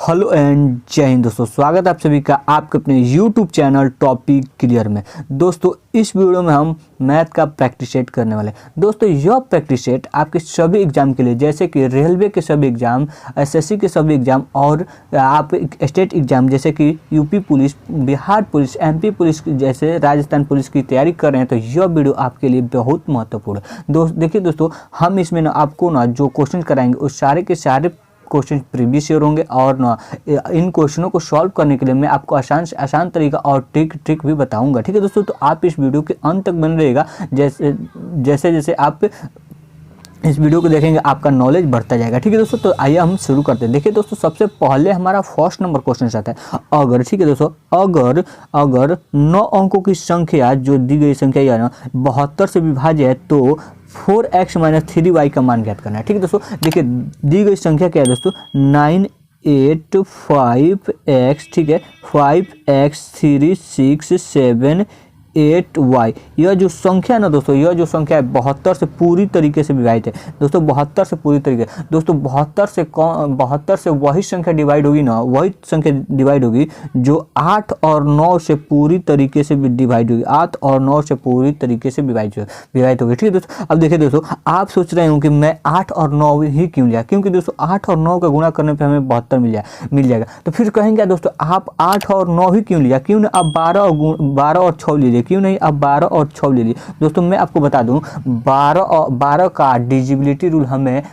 Hello and जय हिंद दोस्तों, स्वागत है आप सभी का आपके अपने यूट्यूब चैनल टॉपिक क्लियर में। दोस्तों इस वीडियो में हम मैथ का प्रैक्टिस सेट करने वाले हैं। दोस्तों यह प्रैक्टिस सेट आपके सभी एग्जाम के लिए, जैसे कि रेलवे के सभी एग्जाम, एसएससी के सभी एग्जाम और आप स्टेट एग्जाम जैसे कि UP police, Bihar police, MP police जैसे राजस्थान पुलिस की तैयारी कर रहे हैं तो यह वीडियो आपके लिए बहुत महत्वपूर्ण है। देखिए दोस्तों, हम इसमें आपको जो क्वेश्चन कराएंगे उस सारे के सारे क्वेश्चन प्रीवियस ईयर होंगे और इन क्वेश्चनों को सॉल्व करने के लिए मैं आपको आसान तरीका और ट्रिक भी बताऊंगा। ठीक है दोस्तों, तो आप इस वीडियो के अंत तक बने रहिएगा। जैसे आप इस वीडियो को देखेंगे आपका नॉलेज बढ़ता जाएगा। ठीक है दोस्तों, तो आइए हम शुरू करते हैं। देखिए दोस्तों, सबसे पहले हमारा फर्स्ट नंबर क्वेश्चन आता है अगर। ठीक है दोस्तों, अगर 9 अंकों की संख्या जो दी गई संख्या या ना 72 से विभाज्य है तो 4x - 3y का मान ज्ञात करना है। ठीक है दोस्तों, देखिए दी गई संख्या क्या है दोस्तों, 985x। ठीक है, 5x 3 6 7 8y। यह जो संख्या है ना दोस्तों, यह जो संख्या है 72 से पूरी तरीके से विभाजित है। दोस्तों 72 से पूरी तरीके, दोस्तों 72 से वही संख्या डिवाइड होगी ना, वही संख्या डिवाइड होगी जो 8 और 9 से पूरी तरीके से डिवाइड होगी। 8 और 9 से पूरी तरीके से विभाजित होगी। ठीक है दोस्तों, अब देखिए दोस्तों, आप सोच रहे हो कि मैं 8 और 9 ही क्यों लिया, क्योंकि दोस्तों 8 और 9 का गुणा करने पर हमें 72 मिल जाएगा। तो फिर कहेंगे दोस्तों आप 8 और 9 ही क्यों लिया, क्यों ना आप 12 और 6 लीजिए, क्यों नहीं आप 12 और 6 ले लीजिए। दोस्तों मैं आपको बता दूं 12 का डिविजिबिलिटी रूल हमें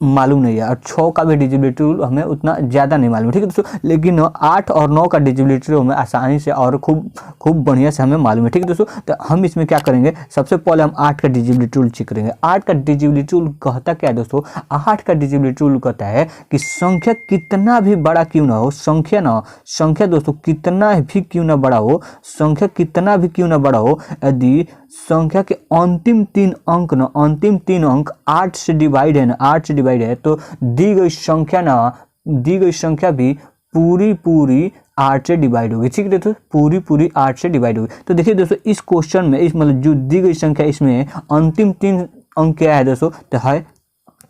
मालूम नहीं है और 6 का भी डिविजिबिलिटी रूल हमें उतना ज़्यादा नहीं मालूम है। ठीक है दोस्तों, लेकिन 8 और 9 का डिविजिबिलिटी रूल हमें आसानी से और खूब बढ़िया से हमें मालूम है। ठीक है दोस्तों, तो हम इसमें क्या करेंगे, सबसे पहले हम 8 का डिविजिबिलिटी रूल चेक करेंगे। 8 का डिविजिबिलिटी रूल कहता क्या है दोस्तों, 8 का डिविजिबिलिटी रूल कहता है कि संख्या कितना भी बड़ा क्यों ना हो, संख्या दोस्तों कितना भी क्यों ना बड़ा हो, संख्या कितना भी क्यों ना बड़ा हो, यदि संख्या के अंतिम 3 अंक 8 से डिवाइड है ना, 8 से डिवाइड है तो दी गई संख्या भी पूरी 8 से डिवाइड होगी। ठीक है दोस्तों, पूरी 8 से डिवाइड होगी। तो देखिए दोस्तों, इस क्वेश्चन में इस मतलब जो दी गई संख्या इसमें अंतिम 3 अंक क्या है दोस्तों, तो है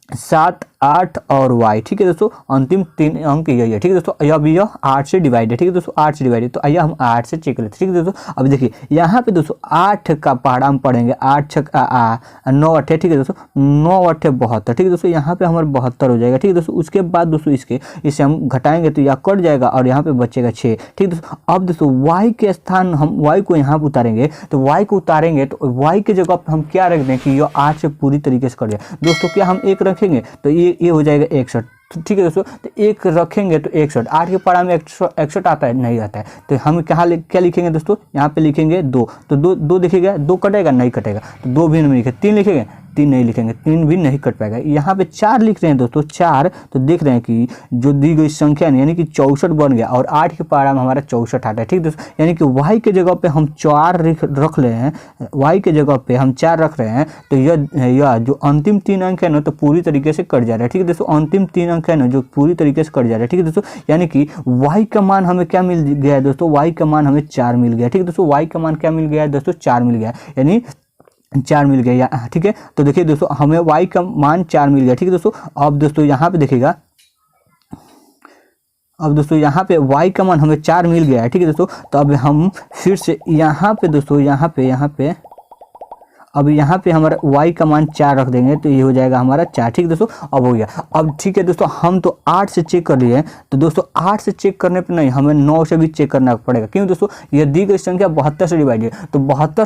7, 8 और y। ठीक है दोस्तों, अंतिम 3 अंक यही है। ठीक है दोस्तों, अब यह 8 से डिवाइड है। ठीक है दोस्तों, 8 से डिवाइड है तो आइए हम 8 से चेक लेते हैं। ठीक है दोस्तों, अब देखिए यहाँ पे दोस्तों 8 का पहाड़ा हम पढ़ेंगे, 8 6 9 8। ठीक है दोस्तों, 9 8 72। ठीक है दोस्तों, यहाँ पे हमारे 72 हो जाएगा। ठीक है दोस्तों, उसके बाद दोस्तों इसे हम घटाएंगे तो यह कट जाएगा और यहाँ पे बचेगा 6। ठीक है दोस्तों, अब दोस्तों y के स्थान हम y को यहाँ उतारेंगे तो y को उतारेंगे तो y के जगह पर हम क्या रख दें कि यह 8 से पूरी तरीके से कट जाए। दोस्तों क्या हम 1 रखेंगे तो ये हो जाएगा 61। ठीक है दोस्तों, तो 1 रखेंगे तो 61। 8 के पढ़ा में 61 आता है, नहीं आता है तो हम क्या लिखेंगे दोस्तों, यहाँ पे लिखेंगे 2। तो 2 दिखेगा, 2 कटेगा, नहीं कटेगा तो 2 भी नहीं लिखे। 3 लिखेंगे, 3 नहीं लिखेंगे, 3 भी नहीं कट पाएगा। यहाँ पे 4 लिख रहे हैं दोस्तों, 4 तो देख रहे हैं कि जो दी गई संख्या यानी कि 64 बन गया और 8 के पहाड़ा में हमारा 64 आता है। ठीक है दोस्तों, यानी कि y के जगह पे हम 4 रख रहे हैं, y के जगह पे हम 4 रख रहे हैं तो यह जो अंतिम 3 अंक है ना तो पूरी तरीके से कट जा रहा है। ठीक है दोस्तों, अंतिम 3 अंक है ना जो पूरी तरीके से कट जा रहा है। ठीक है दोस्तों, यानी कि y का मान हमें क्या मिल गया है दोस्तों, y का मान हमें 4 मिल गया। ठीक है दोस्तों, y का मान क्या मिल गया है दोस्तों, 4 मिल गया, यानी 4 मिल गया। ठीक है, तो देखिए दोस्तों हमें y का मान 4 मिल गया। ठीक है दोस्तों, अब दोस्तों यहाँ पे देखिएगा, अब दोस्तों यहाँ पे y का मान हमें 4 मिल गया है। ठीक है दोस्तों, तो अब हम फिर से यहाँ पे दोस्तों अब यहाँ पे हमारा y का मान 4 रख देंगे तो ये हो जाएगा हमारा 4। ठीक है दोस्तों, अब हो गया। अब ठीक है दोस्तों, हम तो 8 से चेक कर लिए हैं तो दोस्तों 8 से चेक करने पे नहीं, हमें 9 से भी चेक करना पड़ेगा। क्यों दोस्तों, ये दी गई संख्या 72 से डिवाइड है तो 72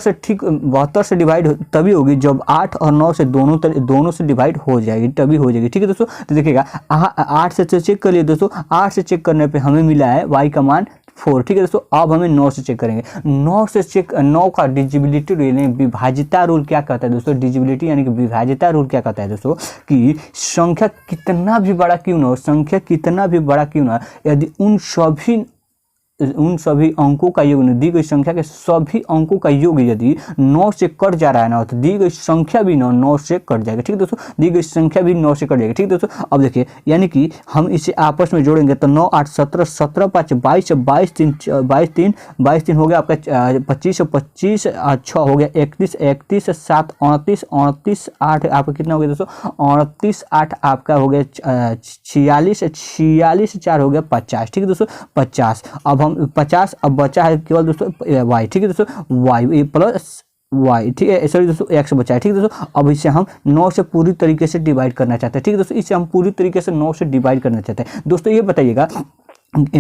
से डिवाइड तभी होगी जब 8 और 9 से दोनों से डिवाइड हो जाएगी, तभी हो जाएगी। ठीक है दोस्तों, तो देखिएगा 8 से चेक कर लिए दोस्तों, 8 से चेक करने पर हमें मिला है y का मान 4। ठीक है दोस्तों, अब हमें 9 से चेक करेंगे। 9 का डिविजिबिलिटी रूल यानी विभाज्यता रूल क्या कहता है दोस्तों, डिविजिबिलिटी यानी कि विभाज्यता रूल क्या कहता है दोस्तों कि संख्या कितना भी बड़ा क्यों ना हो, संख्या कितना भी बड़ा क्यों ना, यदि उन सभी उन सभी अंकों का योग, दी गई संख्या के सभी अंकों का योग यदि 9 से कट जा रहा है ना, तो दी गई संख्या भी 9 से कट जाएगा। ठीक है दोस्तों, दी गई संख्या भी 9 से कट जाएगी। ठीक है दोस्तों, अब देखिए यानी कि हम इसे आपस में जोड़ेंगे तो 9 8 17, 17 5 22, 22 3 हो गया आपका 25, 25 6 हो गया 31, 31 7 29, 29 8 आपका कितना हो गया दोस्तों, 29 8 आपका हो गया 46, 46 4 हो गया 50। ठीक है दोस्तों, 50। अब हम 50 अब बचा है केवल दोस्तों वाई। ठीक है दोस्तों, वाई प्लस वाई। ठीक है, सॉरी दोस्तों एक्स बचा है। ठीक है दोस्तों, अब इसे हम 9 से पूरी तरीके से डिवाइड करना चाहते हैं। ठीक है दोस्तों, इसे हम पूरी तरीके से 9 से डिवाइड करना चाहते हैं। दोस्तों ये बताइएगा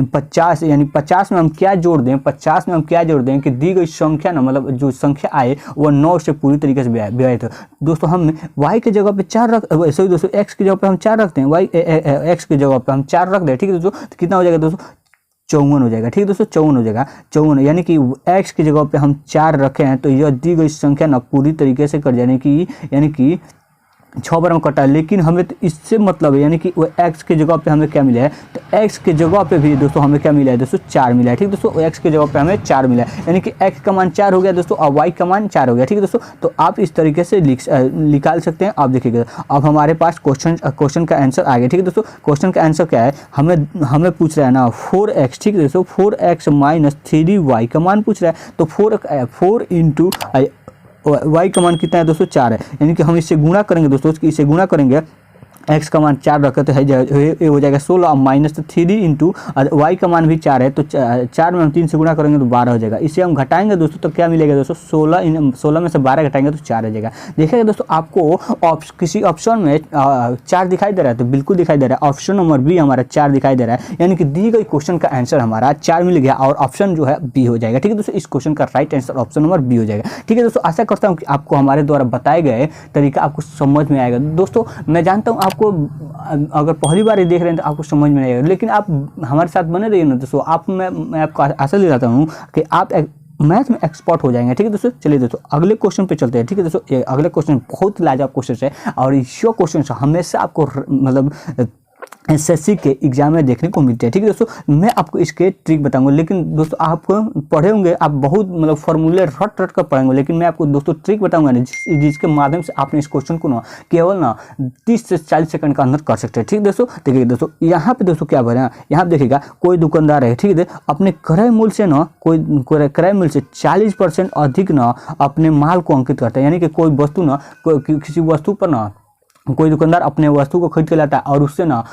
50 यानी 50 में हम क्या जोड़ दें, 50 में हम क्या जोड़ दें कि दी गई संख्या ना, मतलब जो संख्या आए वो 9 से पूरी तरीके से विभाजित हो। दोस्तों हम y के जगह पे 4 रख, सॉरी दोस्तों x की जगह पे हम 4 रखते हैं, x की जगह पे हम 4 रख दें। ठीक है दोस्तों, तो कितना हो जाएगा दोस्तों, 54 हो जाएगा। ठीक है दोस्तों, 54 हो जाएगा, 54 यानी कि x की जगह पे हम 4 रखे हैं तो यह दी गई संख्या ना पूरी तरीके से कट जाने की, यानी कि 6 बार हम कटा। लेकिन हमें तो इससे मतलब है, यानी कि वो x की जगह पे हमें क्या मिला है, तो x की जगह पे भी दोस्तों हमें क्या मिला है दोस्तों, 4 मिला है। ठीक है दोस्तों, x की जगह पे हमें 4 मिला है, यानी कि x का मान 4 हो गया दोस्तों और y का मान 4 हो गया। ठीक है दोस्तों, तो आप इस तरीके से निकाल सकते हैं। आप देखिएगा अब हमारे पास क्वेश्चन का आंसर आ गया। ठीक है दोस्तों, क्वेश्चन का आंसर क्या है, हमें पूछ रहा है ना 4x। ठीक है दोस्तों, 4x माइनस 3y का मान पूछ रहा है, तो 4 इंटू y का मान कितना है दोस्तों, 4 है, यानी कि हम इससे गुणा करेंगे दोस्तों, इसे गुणा करेंगे, x का मान 4 रखे तो ये हो जाएगा 16 माइनस 3 इंटू y का मान भी 4 है, तो 4 में हम 3 से गुणा करेंगे तो 12 हो जाएगा। इसे हम घटाएंगे दोस्तों तो क्या मिलेगा दोस्तों, 16 में से 12 घटाएंगे तो 4 हो जाएगा। देखिएगा दोस्तों, आपको किसी ऑप्शन में 4 दिखाई दे रहा है तो बिल्कुल दिखाई दे रहा है, ऑप्शन नंबर बी हमारा 4 दिखाई दे रहा है, यानी कि दी गई क्वेश्चन का आंसर हमारा 4 मिल गया और ऑप्शन जो है बी हो जाएगा। ठीक है दोस्तों, इस क्वेश्चन का right answer option number B हो जाएगा। ठीक है दोस्तों, आशा करता हूँ कि आपको हमारे द्वारा बताए गए तरीका आपको समझ में आएगा। दोस्तों मैं जानता हूँ आपको अगर पहली बार ये देख रहे हैं तो आपको समझ में नहीं आएगा, लेकिन आप हमारे साथ बने रहिए ना दोस्तों, मैं आपको आशा दिलाता हूँ कि आप मैथ में एक्सपर्ट हो जाएंगे। ठीक है दोस्तों, चलिए दोस्तों अगले क्वेश्चन पे चलते हैं। ठीक है दोस्तों, अगले क्वेश्चन बहुत लाजवाब क्वेश्चन है और ये क्वेश्चन हमेशा आपको मतलब एसएससी के एग्जाम में देखने को मिलते हैं। ठीक है दोस्तों, मैं आपको इसके ट्रिक बताऊंगा, लेकिन दोस्तों आप पढ़े होंगे, आप बहुत मतलब फॉर्मूले रट कर पढ़ेंगे, लेकिन मैं आपको दोस्तों ट्रिक बताऊंगा ना जिसके माध्यम से आपने इस क्वेश्चन को ना केवल ना 30 से 40 सेकंड के अंदर कर सकते हैं। ठीक है दोस्तों, देखिए दोस्तों यहाँ पे दोस्तों क्या बोला, यहाँ पे देखिएगा कोई दुकानदार है, ठीक है, अपने क्रय मूल्य से ना कोई क्रय मूल्य से 40% अधिक ना अपने माल को अंकित करता है, यानी कि कोई वस्तु ना किसी वस्तु पर ना कोई दुकानदार अपने वस्तु को खरीद के लाता है और उससे ना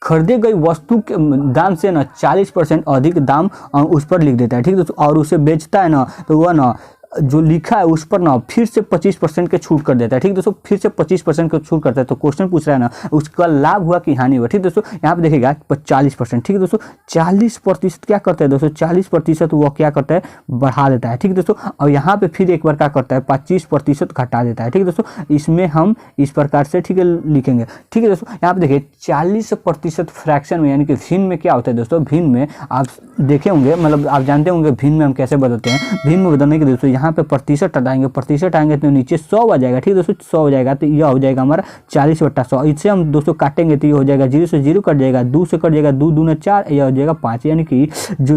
खरीदे गई वस्तु के दाम से ना 40% अधिक दाम उस पर लिख देता है। ठीक है दोस्तों, और उसे बेचता है ना तो वह ना जो लिखा है उस पर ना फिर से 25% के छूट कर देता है। ठीक है दोस्तों, फिर से 25% के छूट करता है, तो क्वेश्चन पूछ रहा है ना उसका लाभ हुआ कि हानि हुआ। ठीक है दोस्तों, यहाँ पे देखिएगा 40%। ठीक है दोस्तों, 40% क्या करता है दोस्तों, 40% वो क्या करता है, बढ़ा देता है। ठीक है दोस्तों, और यहाँ पे फिर एक बार क्या करता है, 25% घटा देता है। ठीक है दोस्तों, इसमें हम इस प्रकार से ठीक है लिखेंगे। ठीक है दोस्तों, यहाँ पे देखिए 40% फ्रैक्शन में, यानी कि भिन्न में क्या होता है दोस्तों, भिन्न में आप देखे होंगे, मतलब आप जानते होंगे भिन्न में हम कैसे बदलते हैं। भिन्न में बदलने के दोस्तों यहाँ पे प्रतिशत आएंगे तो नीचे 100 आ जाएगा। ठीक है दोस्तों, 100 हो जाएगा तो यह हो जाएगा हमारा 40/100। इससे हम दोस्तों काटेंगे तो ये हो जाएगा 0 से 0 कट जाएगा, 2 से कट जाएगा, 2 दूना 4, यह हो जाएगा 5, यानी कि जो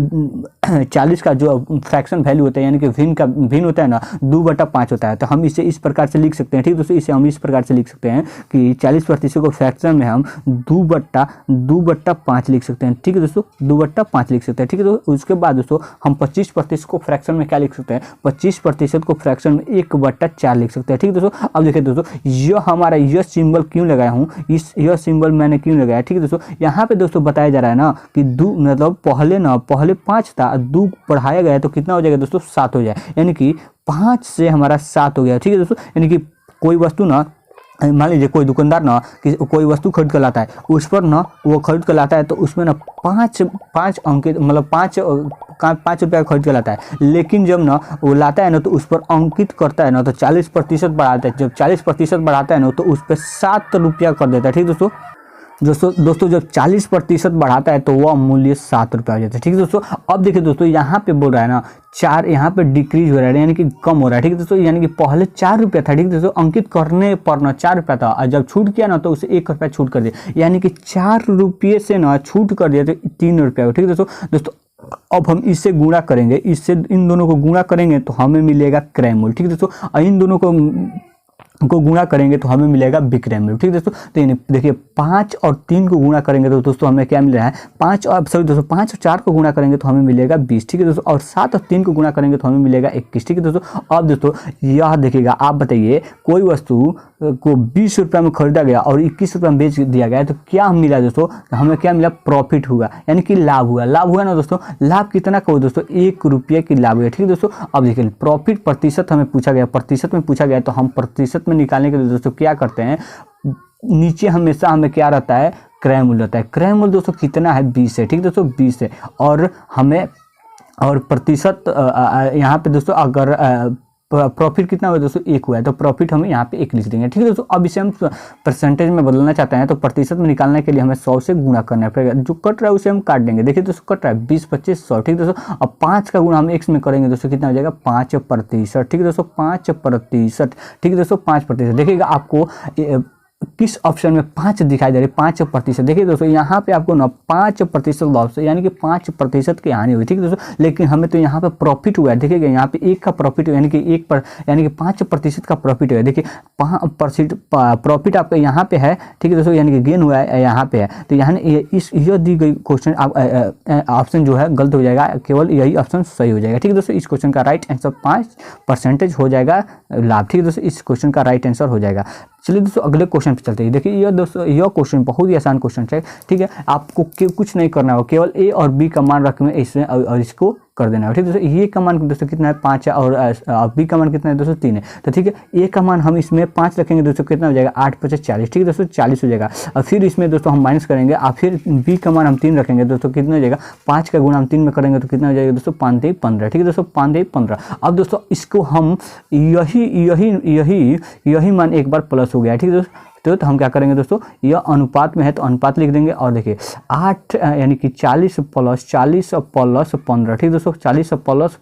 40 का जो फ्रैक्शन वैल्यू होता है, यानी कि भिन्न होता है ना 2/5 होता है, तो हम इसे इस प्रकार से लिख सकते हैं। ठीक है दोस्तों, इसे हम इस प्रकार से लिख सकते हैं कि 40% को फ्रैक्शन में हम 2/5 लिख सकते हैं। ठीक है दोस्तों, 2/5 लिख सकते हैं। ठीक है दोस्तों, उसके बाद दोस्तों हम 25% को फ्रैक्शन में क्या लिख सकते हैं, 25% को फ्रैक्शन में 1/4 लिख सकते हैं। ठीक है दोस्तों, अब देखिए दोस्तों यह हमारा यह सिंबल क्यों लगाया हूँ, यह सिंबल मैंने क्यों लगाया। ठीक है दोस्तों, यहाँ पे दोस्तों बताया जा रहा है ना कि 2 मतलब पहले 5 था, 2 बढ़ाया गया तो कितना हो जाएगा दोस्तों, 7 हो जाए, यानी कि 5 से हमारा 7 हो गया। ठीक है दोस्तों, यानी कि कोई वस्तु ना, मान लीजिए कोई दुकानदार ना कोई वस्तु खरीद कर लाता है, उस पर ना वो खरीद कर लाता है तो उसमें ना 5 अंकित मतलब 5 रुपया खरीद कर लाता है, लेकिन जब ना वो लाता है ना तो उस पर अंकित करता है ना तो 40% बढ़ाता है। जब 40% बढ़ाता है ना तो उस पर 7 रुपया कर देता है। ठीक है दोस्तों जब 40% बढ़ाता है तो वह मूल्य 7 रुपया हो जाता है। ठीक है दोस्तों, अब देखिए दोस्तों यहाँ पे बोल रहा है ना 4, यहाँ पे डिक्रीज हो रहा है, यानी कि कम हो रहा है। ठीक है दोस्तों, यानी कि पहले 4 रुपया था। ठीक है दोस्तों, अंकित करने पर ना 4 रुपया था और जब छूट किया ना तो उसे 1 रुपया छूट कर दिया, यानी कि 4 रुपये से ना छूट कर दिया तो 3 रुपया। ठीक है दोस्तों अब हम इससे गुणा करेंगे, इससे इन दोनों को गुणा करेंगे तो हमें मिलेगा क्रैमोल, ठीक है दोस्तों। और इन दोनों को गुणा करेंगे तो हमें मिलेगा बिक्रैमोल, ठीक है दोस्तों। तो देखिए 5 और 3 को गुणा करेंगे तो दोस्तों हमें क्या मिल रहा है, 5 और 4 को गुणा करेंगे तो हमें मिलेगा 20, ठीक है दोस्तों। और 7 और 3 को गुणा करेंगे तो हमें मिलेगा 21, ठीक है दोस्तों। अब दोस्तों यह देखिएगा, आप बताइए कोई वस्तु को 20 रुपये में खरीदा गया और 21 रुपये में बेच दिया गया तो क्या मिला दोस्तों, हमें क्या मिला, प्रॉफिट हुआ, यानी कि लाभ हुआ। लाभ हुआ ना दोस्तों, लाभ कितना का हुआ दोस्तों, 1 रुपये की लाभ हुआ, ठीक है दोस्तों। अब देखिए प्रॉफिट प्रतिशत हमें पूछा गया, प्रतिशत में पूछा गया तो हम प्रतिशत में निकालने के लिए दोस्तों क्या करते हैं, नीचे हमेशा हमें क्या रहता है, क्रय मूल्य रहता है। क्रय मूल्य दोस्तों कितना है, 20 है, ठीक है दोस्तों, 20 है। और हमें और प्रतिशत यहाँ पे दोस्तों अगर प्रॉफिट कितना हुआ दोस्तों, 1 हुआ है, तो प्रॉफिट हमें यहाँ पे 1 लिख देंगे, ठीक है दोस्तों। अब इसे हम परसेंटेज में बदलना चाहते हैं तो प्रतिशत में निकालने के लिए हमें 100 से गुणा करना पड़ेगा। जो कट रहा है उसे हम काट देंगे, देखिए दोस्तों कट रहा है 20, 25, 100, ठीक है दोस्तों। अब 5 का गुणा हम x में करेंगे दोस्तों, कितना हो जाएगा, 5%, ठीक है दोस्तों, 5%, ठीक है दोस्तों, 5%। देखिएगा आपको किस ऑप्शन में 5 दिखाई दे रही है, 5%। देखिए दोस्तों यहाँ पे आपको ना 5% लॉस यानी कि 5% की हानि हुई, ठीक है दोस्तों। लेकिन हमें तो यहाँ पे प्रॉफिट हुआ है, देखिएगा यहाँ पे 1 का प्रॉफिट यानी कि 5% का प्रॉफिट हुआ है। देखिए 5% प्रॉफिट आपका यहाँ पे है, ठीक है दोस्तों, यानी कि गेन हुआ है यहाँ पे है। तो यहाँ यह दी गई क्वेश्चन ऑप्शन जो है गलत हो जाएगा, केवल यही ऑप्शन सही हो जाएगा, ठीक है दोस्तों। इस क्वेश्चन का राइट आंसर 5% हो जाएगा लाभ, ठीक है दोस्तों, इस क्वेश्चन का राइट आंसर हो जाएगा। चलिए दोस्तों अगले क्वेश्चन पे चलते हैं। देखिए यह दोस्तों यह क्वेश्चन बहुत ही आसान क्वेश्चन है, ठीक है। आपको कुछ नहीं करना होगा, केवल ए और बी का मान रख में इसमें और इसको कर देना है, ठीक है दोस्तों। ये का मान दोस्तों कितना है, 5 है, और बी का मान कितना है दोस्तों, 3 है। तो ठीक है, ए का मान हम इसमें 5 रखेंगे दोस्तों, कितना हो जाएगा, 8 × 5 = 40, ठीक है दोस्तों, 40 हो जाएगा। और फिर इसमें दोस्तों हम माइनस करेंगे, और फिर बी का मान हम 3 रखेंगे दोस्तों, कितना हो जाएगा, 5 का गुणा हम 3 में करेंगे तो कितना हो जाएगा दोस्तों, 5 × 15, ठीक है दोस्तों, 5 × 15। अब दोस्तों इसको हम यही मान एक बार प्लस हो गया, ठीक है दोस्तों। तो हम क्या करेंगे दोस्तों, यह अनुपात में है तो अनुपात लिख देंगे। और देखिए 8 यानी कि 40 + 15, ठीक है दोस्तों, 40 +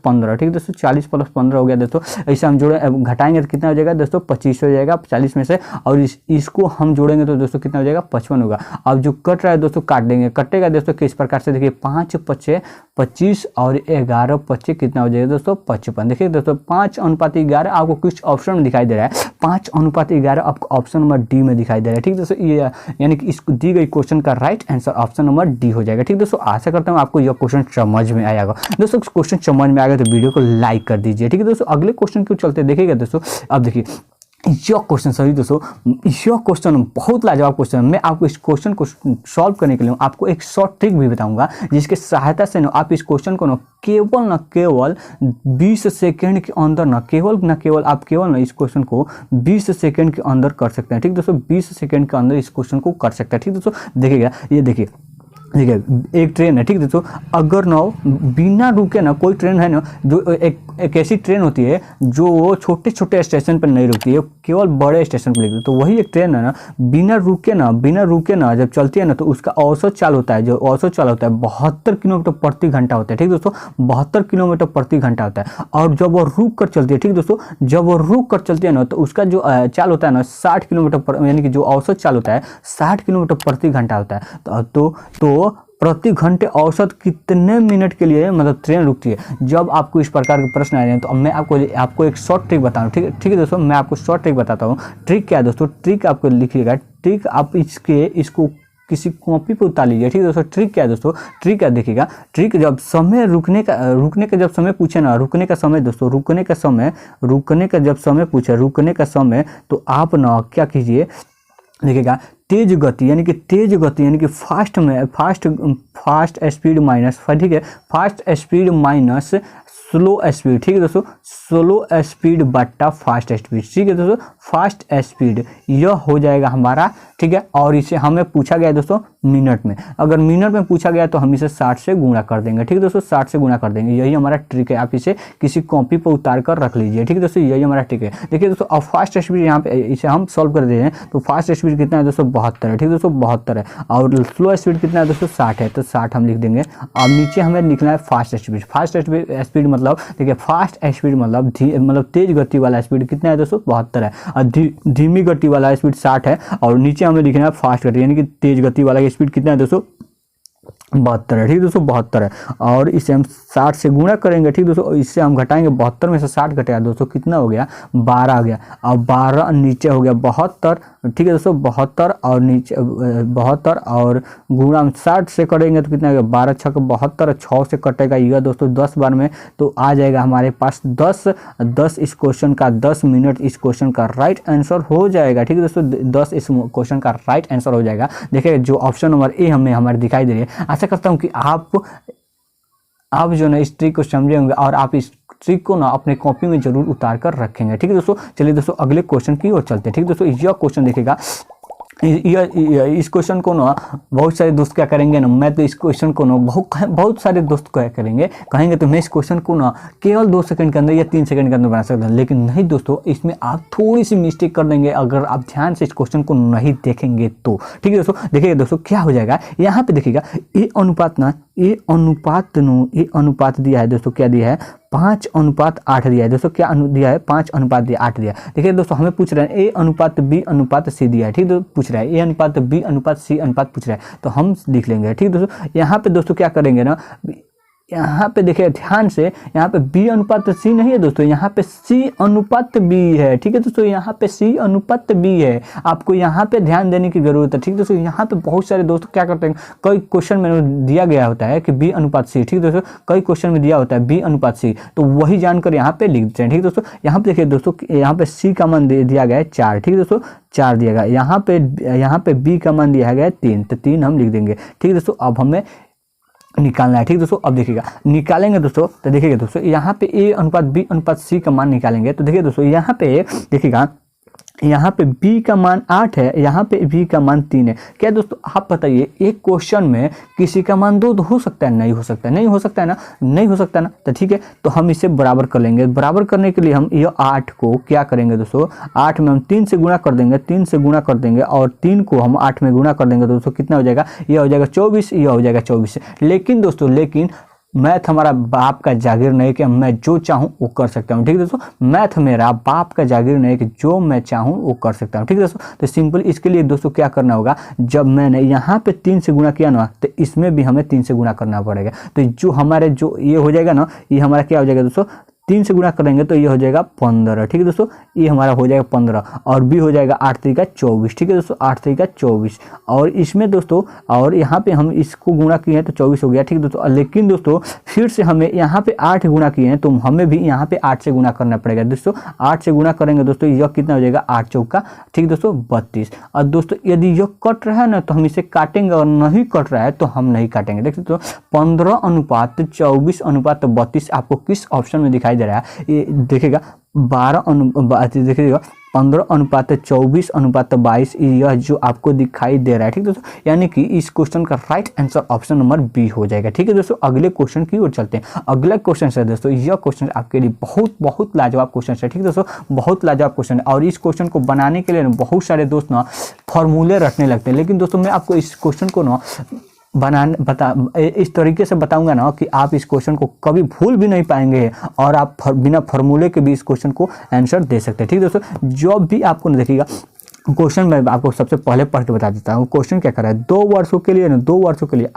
15, ठीक है दोस्तों, 40 + 15 हो गया दोस्तों। ऐसे हम जोड़े घटाएंगे तो कितना हो जाएगा दोस्तों, 25 हो जाएगा 40 में से, और इसको हम जोड़ेंगे तो दोस्तों कितना हो जाएगा, 55 होगा। अब जो कट रहा है दोस्तों काट देंगे, कटेगा दोस्तों किस प्रकार से, देखिए 5 × 5 = 25 और 11 × 25 कितना हो जाएगा दोस्तों, 55। देखिए दोस्तों 5:11 आपको कुछ ऑप्शन में दिखाई दे रहा है, 5:11 आपको ऑप्शन नंबर डी में दिखाई दे रहा है, ठीक दोस्तों। ये यानी कि इसको दी गई क्वेश्चन का right answer option number D हो जाएगा, ठीक दोस्तों। आशा करता हूँ आपको यह क्वेश्चन समझ में आएगा दोस्तों। क्वेश्चन समझ में आएगा तो वीडियो को लाइक कर दीजिए, ठीक है दोस्तों। अगले क्वेश्चन क्यों चलते देखिएगा दोस्तों। अब देखिए यह क्वेश्चन सही दोस्तों, यह क्वेश्चन बहुत लाजवाब क्वेश्चन है। मैं आपको इस क्वेश्चन को सॉल्व करने के लिए आपको एक शॉर्ट ट्रिक भी बताऊंगा, जिसके सहायता से ना आप इस क्वेश्चन को न केवल 20 सेकंड के अंदर आप इस क्वेश्चन को 20 सेकंड के अंदर कर सकते हैं, ठीक दोस्तों। 20 सेकंड के अंदर इस क्वेश्चन को कर सकते हैं, ठीक दोस्तों। देखिएगा ये देखिए एक ट्रेन है, ठीक है दोस्तों। अगर ना बिना रुके ना कोई ट्रेन है ना, जो एक ऐसी ट्रेन होती है जो छोटे छोटे स्टेशन पर नहीं रुकती है, केवल बड़े स्टेशन पर रुकती है। तो वही एक ट्रेन है ना, बिना रुके ना जब चलती है ना, तो उसका औसत चाल होता है, जो औसत चाल होता है 72 किलोमीटर प्रति घंटा होता है, ठीक दोस्तों, 72 किलोमीटर प्रति घंटा होता है। और जब वो रुक कर चलती है, ठीक दोस्तों, जब वो रुक कर चलती है ना, तो उसका जो चाल होता है ना 60 किलोमीटर, यानी कि जो औसत चाल होता है 60 किलोमीटर प्रति घंटा होता है। तो प्रति घंटे औसत कितने मिनट के लिए मतलब ट्रेन रुकती है। जब आपको इस प्रकार के प्रश्न आ रहे हैं तो मैं आपको एक शॉर्ट ट्रिक बता रहा हूँ, ठीक है दोस्तों। मैं आपको शॉर्ट ट्रिक बताता हूँ। ट्रिक क्या है दोस्तों, ट्रिक आपको लिखिएगा, ट्रिक आप इसको किसी कॉपी पे उतार लीजिए, ठीक है दोस्तों। ट्रिक क्या है दोस्तों, ट्रिक क्या देखिएगा, ट्रिक जब समय रुकने का जब समय पूछे ना, रुकने का समय दोस्तों, रुकने का जब समय पूछे, रुकने का समय, तो आप ना क्या कीजिए, देखिएगा तेज गति यानी कि फास्ट स्पीड माइनस, ठीक है, fast speed minus slow speed, ठीक है दोस्तों, स्लो स्पीड बट्टा फास्ट स्पीड, ठीक है दोस्तों, फास्ट स्पीड यह हो जाएगा हमारा, ठीक है। और इसे हमें पूछा गया दोस्तों मिनट में, अगर मिनट में पूछा गया तो हम इसे 60 से गुणा कर देंगे, ठीक है दोस्तों, 60 से गुणा कर देंगे। यही हमारा ट्रिक है, आप इसे किसी कॉपी पर उतार कर रख लीजिए, ठीक है दोस्तों, यही हमारा ट्रिक है। देखिए दोस्तों अब फास्ट स्पीड यहाँ पे इसे हम सॉल्व कर दे रहे हैं, तो फास्ट स्पीड कितना है दोस्तों, 72 है, ठीक है दोस्तों, 72 है। और स्लो स्पीड कितना है दोस्तों, 60 है, तो 60 हम लिख देंगे। अब नीचे हमें लिखना है फास्ट स्पीड। फास्ट स्पीड मतलब देखिए, फास्ट स्पीड मतलब तेज गति वाला स्पीड कितना है दोस्तों, 72 है। और धीमी गति वाला स्पीड 60 है। और नीचे हमें लिखना है फास्ट गति यानी कि तेज गति वाला स्पीड कितना है दोस्तों, 72 है, ठीक है दोस्तों 72 है। और इसे हम 60 से गुणा करेंगे, ठीक है दोस्तों, इससे हम घटाएंगे 72 में से 60 घटेगा दोस्तों, कितना हो गया 12 आ गया। और 12 नीचे हो गया 72, ठीक है दोस्तों 72 और नीचे 72 और गुणा हम 60 से करेंगे तो कितना हो गया 12 छक 72, 6 से कटेगा यह दोस्तों 10 बार में, तो आ जाएगा हमारे पास 10 इस क्वेश्चन का 10 मिनट इस क्वेश्चन का राइट आंसर हो जाएगा, ठीक है दोस्तों 10 इस क्वेश्चन का राइट आंसर हो जाएगा। देखिए जो ऑप्शन नंबर ए हमें हमारे दिखाई दे रही है। आशा करता हूँ कि आप जो ना इस ट्रिक को समझे होंगे और आप इस ट्रिक को ना अपने कॉपी में जरूर उतार कर रखेंगे, ठीक है दोस्तों। चलिए दोस्तों अगले क्वेश्चन की ओर चलते हैं, ठीक है दोस्तों। यह क्वेश्चन देखिएगा, इस क्वेश्चन को ना बहुत सारे दोस्त क्या करेंगे ना, मैं तो इस क्वेश्चन को ना बहुत सारे दोस्त क्या कहेंगे तो मैं इस क्वेश्चन को ना केवल 2 सेकंड के अंदर या 3 सेकंड के अंदर बना सकता हूँ, लेकिन नहीं दोस्तों, इसमें आप थोड़ी सी मिस्टेक कर देंगे अगर आप ध्यान से इस क्वेश्चन को नहीं देखेंगे तो, ठीक है दोस्तों। देखिए दोस्तों क्या हो जाएगा, यहाँ पे देखिएगा ये अनुपात दिया है दोस्तों, क्या दिया है 5:8 दिया है दोस्तों, क्या दिया है 5:8 दिया है। देखिए दोस्तों हमें पूछ रहे हैं ए अनुपात बी अनुपात सी दिया है, ठीक है पूछ रहा है ए अनुपात बी अनुपात सी अनुपात पूछ रहा है, तो हम लिख लेंगे, ठीक है दोस्तों। यहाँ पे दोस्तों क्या करेंगे ना, यहाँ पे देखिए ध्यान से, यहाँ पे बी अनुपात सी नहीं है दोस्तों, यहाँ पे सी अनुपात बी है, ठीक है दोस्तों, यहाँ पे सी अनुपात बी है। आपको यहाँ पे ध्यान देने की जरूरत है, ठीक है दोस्तों। यहाँ पे बहुत सारे दोस्त क्या करते हैं, कई क्वेश्चन में दिया गया होता है कि बी अनुपात सी, ठीक है दोस्तों, कई क्वेश्चन में दिया होता है बी अनुपात सी, तो वही जानकर यहाँ पे लिख देते हैं, ठीक है दोस्तों। यहाँ पे देखिए दोस्तों, यहाँ पे सी का मान दिया गया है 4, ठीक है दोस्तों 4 दिया गया, यहाँ पे बी का मान दिया गया है 3, तो 3 हम लिख देंगे, ठीक है दोस्तों। अब हमें निकालना है, ठीक दोस्तों। अब देखिएगा निकालेंगे दोस्तों, तो देखिएगा दोस्तों यहाँ पे ए अनुपात बी अनुपात सी का मान निकालेंगे, तो देखिए दोस्तों यहाँ पे देखिएगा, यहाँ पे b का मान 8 है, यहाँ पे b का मान 3 है। क्या दोस्तों आप बताइए, एक क्वेश्चन में किसी का मान 2 हो सकता है, नहीं हो सकता है, नहीं हो सकता है ना, नहीं हो सकता ना, तो ठीक है, तो हम इसे बराबर कर लेंगे। बराबर करने के लिए हम ये 8 को क्या करेंगे दोस्तों, 8 में हम 3 से गुणा कर देंगे, 3 से गुणा कर देंगे और 3 को हम 8 में गुणा कर देंगे दोस्तों, कितना हो जाएगा, ये हो जाएगा 24, ये हो जाएगा 24। लेकिन दोस्तों मैथ हमारा बाप का जागीर नहीं कि मैं जो चाहूँ वो कर सकता हूँ, ठीक है दोस्तों। मैथ मेरा बाप का जागीर नहीं कि जो मैं चाहूँ वो कर सकता हूँ, ठीक है दोस्तों। तो सिंपल इसके लिए दोस्तों क्या करना होगा, जब मैंने यहाँ पे 3 से गुणा किया ना, तो इसमें भी हमें 3 से गुणा करना पड़ेगा। तो जो हमारे जो ये हो जाएगा ना, ये हमारा क्या हो जाएगा दोस्तों, 3 से गुणा करेंगे तो ये हो जाएगा 15, ठीक है दोस्तों, ये हमारा हो जाएगा 15 और बी हो जाएगा 8 3 24, ठीक है दोस्तों, 8 3 24। और इसमें दोस्तों, और यहाँ पे हम इसको गुणा किए हैं तो 24 हो गया, ठीक है दोस्तों। लेकिन दोस्तों फिर से हमें यहाँ पे 8 गुणा किए हैं, तो हमें भी यहाँ पे 8 से गुणा करना पड़ेगा दोस्तों। 8 से गुणा करेंगे दोस्तों, यह कितना हो जाएगा 8 चौका, ठीक है दोस्तों 32। और दोस्तों यदि यह कट रहा है ना तो हम इसे काटेंगे, और नहीं कट रहा है तो हम नहीं काटेंगे। देखिए तो 15:24:32 आपको किस ऑप्शन में दिखाई दे रहा है, ये देखिएगा देखिएगा 15:24:22, यह जो आपको दिखाई दे रहा है, ठीक है दोस्तों। यानी कि इस क्वेश्चन का right answer option number B हो जाएगा, ठीक है दोस्तों। अगले क्वेश्चन की ओर चलते हैं। अगला क्वेश्चन है दोस्तों, यह क्वेश्चन आपके लिए बहुत लाजवाब क्वेश्चन है, ठीक है दोस्तों, बहुत लाजवाब क्वेश्चन है। और इस क्वेश्चन को बनाने के लिए बहुत सारे दोस्त ना फॉर्मूले रटने लगते हैं, लेकिन दोस्तों मैं आपको इस क्वेश्चन को ना इस तरीके से बताऊंगा ना कि आप इस क्वेश्चन को कभी भूल भी नहीं पाएंगे, और आप बिना फॉर्मूले के भी इस क्वेश्चन को आंसर दे सकते हैं, ठीक है दोस्तों। जो भी आपको देखिएगा क्वेश्चन मैं आपको सबसे पहले पढ़ के बता देता हूँ। क्वेश्चन क्या कर रहा है, 2 वर्षों के लिए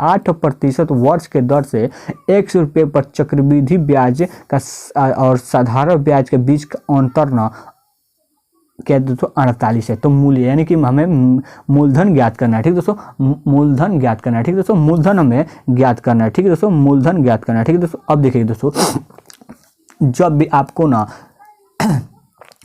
8% वर्ष के दर से ₹100 पर चक्रवृद्धि ब्याज का और साधारण ब्याज के बीच का अंतर ना क्या दोस्तों 48 है। तो मूल्य यानी कि हमें मूलधन ज्ञात करना है, ठीक दोस्तों, मूलधन ज्ञात करना है, ठीक दोस्तों, मूलधन हमें ज्ञात करना है, ठीक है दोस्तों, मूलधन ज्ञात करना है, ठीक है दोस्तों। अब देखिए दोस्तों, जब भी आपको ना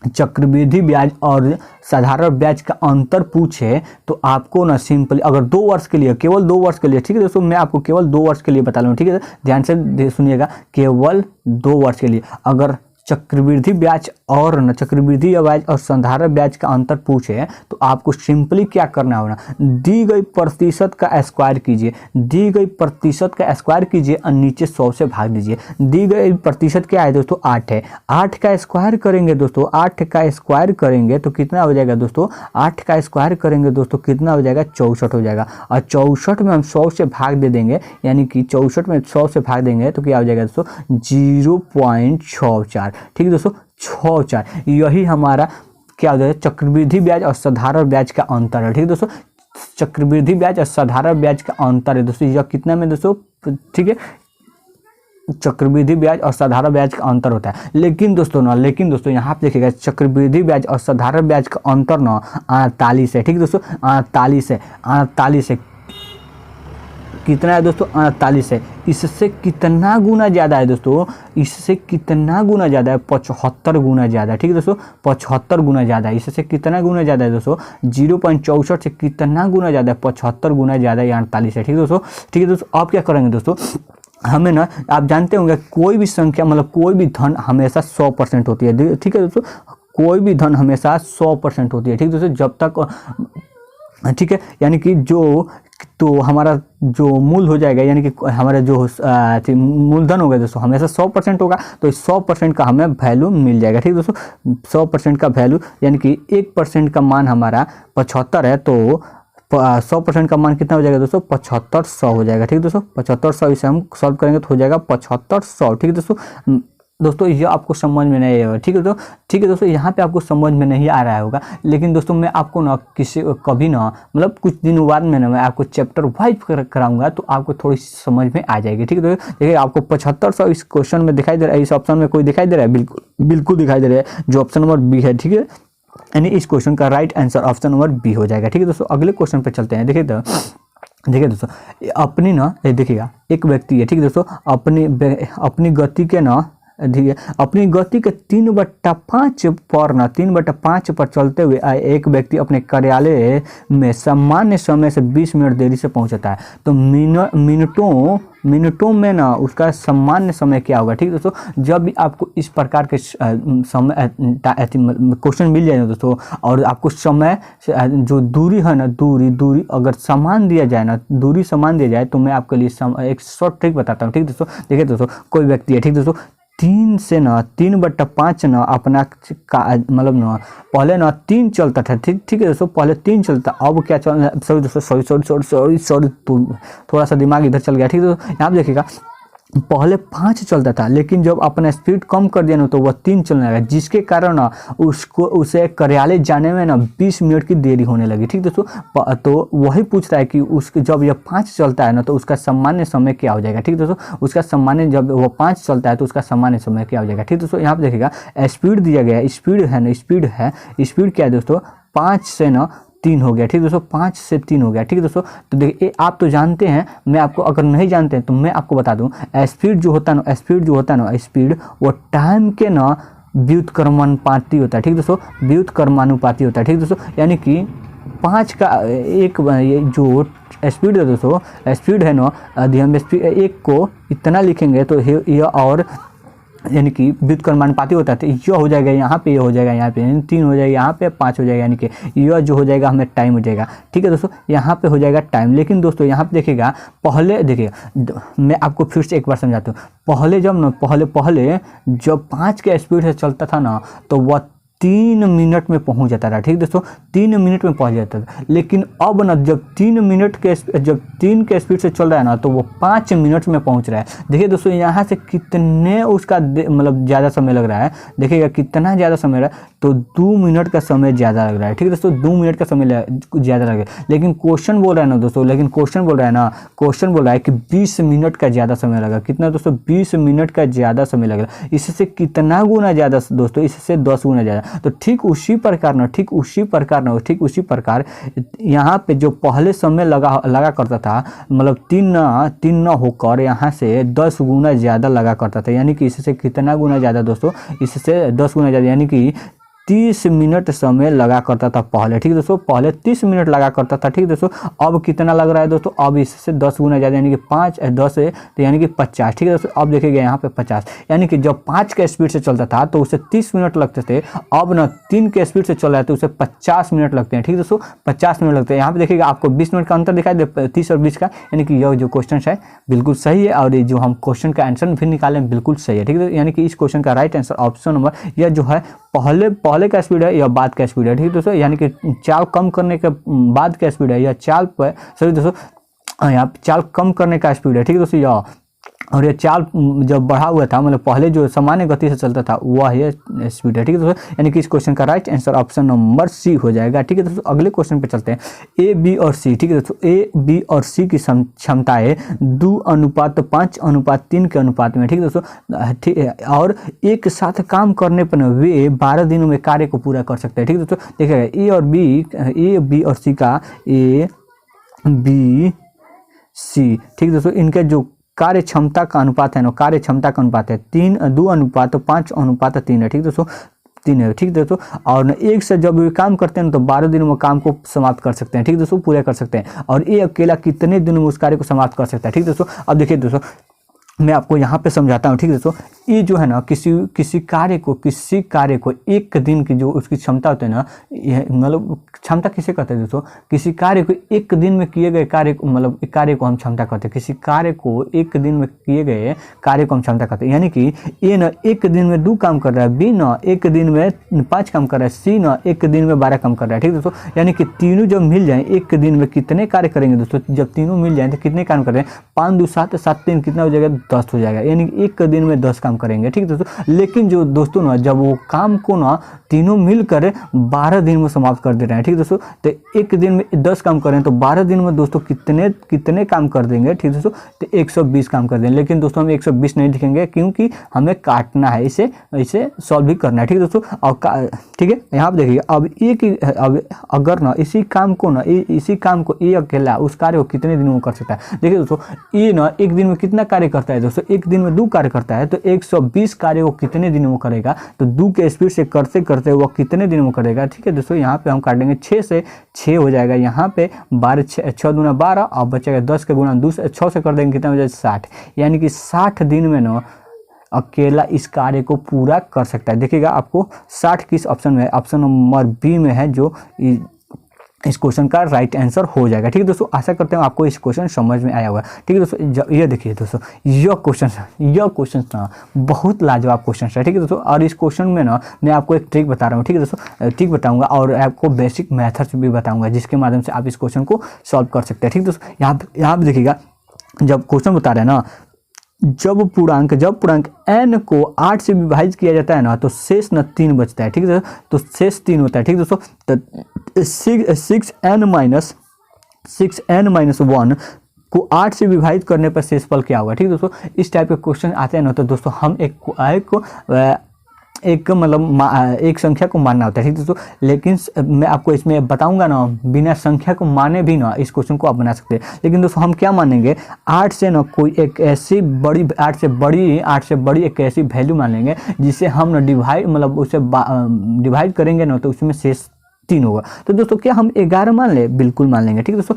चक्रवृद्धि ब्याज और साधारण ब्याज का अंतर पूछे तो आपको ना सिंपली अगर 2 वर्ष के लिए, केवल 2 वर्ष के लिए, ठीक है दोस्तों, मैं आपको केवल 2 वर्ष के लिए बता लूँ, ठीक है, ध्यान से सुनिएगा, केवल 2 वर्ष के लिए अगर चक्रवृद्धि ब्याज और ब्याज और साधारण ब्याज का अंतर पूछे तो आपको सिंपली क्या करना होगा, दी गई प्रतिशत का स्क्वायर कीजिए, दी गई प्रतिशत का स्क्वायर कीजिए और नीचे 100 से भाग दीजिए। दी गई प्रतिशत क्या है दोस्तों 8 है, 8 का स्क्वायर करेंगे दोस्तों, 8 का स्क्वायर करेंगे तो कितना हो जाएगा दोस्तों, 8 का स्क्वायर करेंगे दोस्तों कितना हो जाएगा 64 हो जाएगा। और 64 में हम 100 से भाग दे देंगे, यानी कि 64 में 100 से भाग देंगे तो क्या हो जाएगा दोस्तों 0.64, ठीक है दोस्तों 64। यही हमारा क्या हो जाएगा चक्रवृद्धि ब्याज और साधारण ब्याज का अंतर है, ठीक है दोस्तों। चक्रवृद्धि ब्याज और साधारण ब्याज का अंतर है दोस्तों। यह कितना में दोस्तों, ठीक है, चक्रवृद्धि ब्याज और साधारण ब्याज का अंतर होता है। लेकिन दोस्तों यहाँ पे देखिएगा चक्रवृद्धि ब्याज और साधारण ब्याज का अंतर ना 48 है, ठीक है दोस्तों, 48 है। कितना है दोस्तों, 48 है। इससे कितना गुना ज़्यादा है दोस्तों, इससे कितना गुना ज़्यादा है, 75 गुना ज़्यादा, ठीक है दोस्तों, 75 गुना ज़्यादा है। इससे कितना गुना ज़्यादा है दोस्तों, 0.64 से कितना गुना ज़्यादा है, 75 गुना ज़्यादा, ये 48 है, ठीक है दोस्तों। ठीक है दोस्तों, आप क्या करेंगे दोस्तों, हमें ना, आप जानते होंगे कोई भी संख्या मतलब कोई भी धन हमेशा 100% होती है, ठीक है दोस्तों, कोई भी धन हमेशा 100% होती है, ठीक है दोस्तों, जब तक, ठीक है, यानी कि तो हमारा जो मूल हो जाएगा, यानी कि हमारा जो मूलधन होगा दोस्तों हमेशा 100% होगा, तो इस 100% का हमें वैल्यू मिल जाएगा, ठीक है दोस्तों। 100% का वैल्यू यानी कि 1% का मान हमारा 75 है, तो 100% का मान कितना हो जाएगा दोस्तों, 7500 हो जाएगा, ठीक है दोस्तों, 7500। इसे हम सॉल्व करेंगे तो हो जाएगा 7500, ठीक है दोस्तों ये आपको समझ में नहीं आएगा, ठीक है दोस्तों। ठीक है दोस्तों, यहाँ पे आपको समझ में नहीं आ रहा होगा, लेकिन दोस्तों मैं आपको ना कभी ना मतलब कुछ दिनों बाद में ना मैं आपको चैप्टर वाइज कराऊंगा, तो आपको थोड़ी समझ में आ जाएगी, ठीक है दोस्तों। देखिए आपको 7500 इस क्वेश्चन में दिखाई दे रहा है, इस ऑप्शन में कोई दिखाई दे रहा है, बिल्कुल दिखाई दे रहा है, जो ऑप्शन नंबर बी है, ठीक है, यानी इस क्वेश्चन का right answer option number B हो जाएगा, ठीक है दोस्तों। अगले क्वेश्चन पे चलते हैं। देखिए दोस्तों अपनी ना, देखिएगा एक व्यक्ति है, ठीक है दोस्तों, अपनी गति के ना, ठीक है, अपनी गति के 3/5 पर ना 3/5 पर चलते हुए एक व्यक्ति अपने कार्यालय में सामान्य समय से 20 मिनट देरी से पहुंचता है, तो मिनटों में ना उसका सामान्य समय क्या होगा, ठीक है दोस्तों। जब भी आपको इस प्रकार के समय क्वेश्चन मिल जाए ना दोस्तों, और आपको समय जो दूरी है ना, दूरी अगर समान दिया जाए ना, दूरी समान दिया जाए, तो मैं आपके लिए एक शॉर्ट ट्रिक बताता हूँ, ठीक है दोस्तों। देखिए दोस्तों कोई व्यक्ति है, ठीक है दोस्तों, 3/5 ना अपना मतलब ना पहले ना 3 चलता था, ठीक है दोस्तों, पहले 3 चलता, अब क्या चल, सॉरी दोस्तों, सॉरी थोड़ा सा दिमाग इधर चल गया, ठीक है दोस्तों। यहाँ पे देखिएगा पहले 5 चलता था, लेकिन जब अपना स्पीड कम कर दिया ना, तो वह 3 चलने लगा, जिसके कारण ना उसे कार्यालय जाने में ना 20 मिनट की देरी होने लगी, ठीक दोस्तों। तो वही पूछ रहा है कि उसके जब यह 5 चलता है ना, तो उसका सामान्य समय क्या हो जाएगा, ठीक दोस्तों। उसका सामान्य, जब वो 5 चलता है तो उसका सामान्य समय क्या हो जाएगा, ठीक दोस्तों। यहाँ पे देखिएगा स्पीड दिया गया है, स्पीड है ना, स्पीड क्या है दोस्तों, 5 से ना 3 हो गया, ठीक दोस्तों, 5 से 3 हो गया, ठीक है दोस्तों। तो देखिए आप तो जानते हैं, मैं आपको अगर नहीं जानते हैं तो मैं आपको बता दूं, स्पीड जो होता है ना, स्पीड वो टाइम के ना व्युत्क्रमानुपाती होता है, ठीक दोस्तों, व्युत्क्रमानुपाती होता है, ठीक दोस्तों। यानी कि 5 का एक जो स्पीड है दोस्तों, स्पीड है ना, यदि हम स्पीड 1 को इतना लिखेंगे तो यह और यानी कि व्युत्क्रमानुपाती होता है, तो यह हो जाएगा यहाँ पे, यह हो जाएगा यहाँ पे, 3 हो जाएगा यहाँ पे, 5 हो जाएगा, यानी कि यह जो हो जाएगा हमें टाइम हो जाएगा, ठीक है दोस्तों, यहाँ पे हो जाएगा टाइम। लेकिन दोस्तों यहाँ पे देखिएगा, पहले देखिएगा मैं आपको फिर से एक बार समझाता हूँ। पहले जब 5 के स्पीड से चलता था ना, तो वह 3 मिनट में पहुंच जाता था, ठीक दोस्तों, 3 मिनट में पहुंच जाता था। लेकिन अब ना जब 3 के स्पीड से चल रहा है ना, तो वो 5 मिनट में पहुंच रहा है। देखिए दोस्तों यहाँ से कितने उसका मतलब ज़्यादा समय लग रहा है, देखिएगा कितना ज़्यादा समय रहा है, तो 2 मिनट का समय ज़्यादा लग रहा है, ठीक है दोस्तों, 2 मिनट का समय ज़्यादा लग रहा है। लेकिन क्वेश्चन बोल रहा है ना दोस्तों, क्वेश्चन बोल रहा है कि 20 मिनट का ज़्यादा समय लगा। कितना दोस्तों, 20 मिनट का ज़्यादा समय लग रहा है। इससे कितना गुना ज़्यादा दोस्तों, इससे 10 गुना ज़्यादा। तो ठीक उसी प्रकार यहाँ पे जो पहले समय लगा करता था, मतलब 3 न होकर यहाँ से 10 गुना ज़्यादा लगा करता था, यानी कि इससे कितना गुना ज़्यादा दोस्तों, इससे 10 गुना ज़्यादा, यानी कि 30 मिनट समय लगा करता था पहले, ठीक है दोस्तों, पहले 30 मिनट लगा करता था, ठीक है दोस्तों। अब कितना लग रहा है दोस्तों, अब इससे 10 गुना ज़्यादा, यानी कि 10 है तो यानी कि 50, ठीक है दोस्तों। अब देखिएगा यहाँ पे 50, यानी कि जब 5 के स्पीड से चलता था तो उसे 30 मिनट लगते थे, अब ना 3 के स्पीड से चल रहा है तो उसे 50 मिनट लगते हैं, ठीक है दोस्तों, 50 मिनट लगते हैं। यहाँ पे देखिएगा आपको 20 मिनट का अंतर दिखाई दे, 30 और 20 का, यानी कि यह जो क्वेश्चन है बिल्कुल सही है, और ये जो हम क्वेश्चन का आंसर भी निकाले बिल्कुल सही है, ठीक है। यानी कि इस क्वेश्चन का राइट आंसर ऑप्शन नंबर यह जो है पहले का स्पीड है या बाद का स्पीड है, ठीक है दोस्तों, यानी कि चाल कम करने के बाद का स्पीड है या चाल पर, सॉरी दोस्तों, यहाँ चाल कम करने का स्पीड है, ठीक है दोस्तों, या और ये चाल जब बढ़ा हुआ था, मतलब पहले जो सामान्य गति से चलता था वह ये स्पीड है। ठीक है दोस्तों, यानी कि इस क्वेश्चन का right answer option number C हो जाएगा। ठीक है दोस्तों, अगले क्वेश्चन पे चलते हैं। ए बी और सी, ठीक है दोस्तों, ए बी और सी की क्षमताएं 2:5:3 के अनुपात में, ठीक है दोस्तों, ठीक है, और एक साथ काम करने पर वे 12 दिनों में कार्य को पूरा कर सकते हैं। ठीक है दोस्तों, देखिएगा ए बी और सी का ए बी सी, ठीक है दोस्तों, इनके जो कार्य क्षमता का अनुपात है ना, कार्य क्षमता का अनुपात है 2:5:3 है। ठीक है दोस्तों, 3 है। ठीक है दोस्तों, और न एक से जब वे काम करते हैं ना तो 12 दिनों में काम को समाप्त कर सकते हैं। ठीक है दोस्तों, पूरे कर सकते हैं। और ये अकेला कितने दिनों में उस कार्य को समाप्त कर सकता है। ठीक है दोस्तों, अब देखिए दोस्तों, मैं आपको यहाँ पे समझाता हूँ। ठीक है दोस्तों, ये जो है ना किसी कार्य को एक दिन की जो उसकी क्षमता होती है ना, मतलब क्षमता किसे कहते हैं दोस्तों, किसी कार्य को एक दिन में किए गए कार्य को, मतलब कार्य को हम क्षमता कहते हैं। किसी कार्य को एक दिन में किए गए कार्य को हम क्षमता कहते हैं। यानी कि ए ना एक दिन में 2 काम कर रहा है, बी ना एक दिन में 5 काम कर रहा है, सी ना एक दिन में 12 काम कर रहा है। ठीक है दोस्तों, यानी कि तीनों जब मिल जाए एक दिन में कितने कार्य करेंगे दोस्तों, जब तीनों मिल जाए तो कितने काम कर रहे हैं, 5 2 7 7 3 कितना हो जाएगा, 10 हो जाएगा। यानी कि एक दिन में 10 काम करेंगे। ठीक है दोस्तों, लेकिन जो दोस्तों ना जब वो काम को ना तीनों मिलकर 12 दिन में समाप्त कर दे रहे हैं। ठीक है दोस्तों, तो एक दिन में 10 काम कर रहे हैं तो 12 दिन में दोस्तों कितने काम कर देंगे। ठीक है दोस्तों, तो 120 काम कर देंगे। लेकिन दोस्तों हम 120 नहीं लिखेंगे क्योंकि हमें काटना है, इसे सॉल्व भी करना है। ठीक है दोस्तों, और ठीक है, यहाँ पे देखिए अब अगर ना इसी काम को ये अकेला उस कार्य को कितने दिनों में कर सकता है। देखिए दोस्तों, ये ना एक दिन में कितना कार्य करता है दोस्तों, एक दिन में 2 कार्य करता है, तो 120 कार्य को कितने दिनों में करेगा, तो 2 के स्पीड से करते करते वो कितने दिनों में करेगा। ठीक है दोस्तों, यहाँ पे हम काटेंगे 6 से 6 हो जाएगा, यहाँ पे 12 6 दूना 12 और बचेगा 10 के गुणा 2 से 6 से कर देंगे कितना हो जाएगा 60, यानी कि 60 दिन में ना अकेला इस कार्य को पूरा कर सकता है। देखिएगा आपको 60 किस ऑप्शन में है, ऑप्शन नंबर बी में है, जो इस क्वेश्चन का राइट आंसर हो जाएगा। ठीक है दोस्तों, आशा करते हैं आपको इस क्वेश्चन समझ में आया होगा। ठीक है दोस्तों, ये देखिए दोस्तों, यह क्वेश्चन ना बहुत लाजवाब क्वेश्चन है। ठीक है दोस्तों, और इस क्वेश्चन में ना मैं आपको एक ट्रिक बता रहा हूँ। ठीक है दोस्तों, ट्रिक बताऊंगा और आपको बेसिक मेथड्स भी बताऊंगा जिसके माध्यम से आप इस क्वेश्चन को सॉल्व कर सकते हैं। ठीक है दोस्तों, यहाँ पे देखिएगा, जब क्वेश्चन बता रहे हैं ना, जब पूर्णांक n को 8 से विभाजित किया जाता है ना तो शेष न 3 बचता है। ठीक है, तो शेष 3 होता है। ठीक है दोस्तों, तो 6n-1 को 8 से विभाजित करने पर शेषफल क्या होगा। ठीक है दोस्तों, इस टाइप के क्वेश्चन आते हैं ना तो दोस्तों हम एक संख्या को मानना होता है। ठीक है दोस्तों, लेकिन मैं आपको इसमें बताऊंगा ना, बिना संख्या को माने भी ना इस क्वेश्चन को आप बना सकते हैं। लेकिन दोस्तों हम क्या मानेंगे, 8 से ना कोई एक ऐसी बड़ी 8 से बड़ी एक ऐसी वैल्यू मान लेंगे जिसे हम ना डिवाइड करेंगे ना तो उसमें शेष 3 होगा। तो दोस्तों क्या हम 11 मान ले, बिल्कुल मान लेंगे। ठीक है दोस्तों,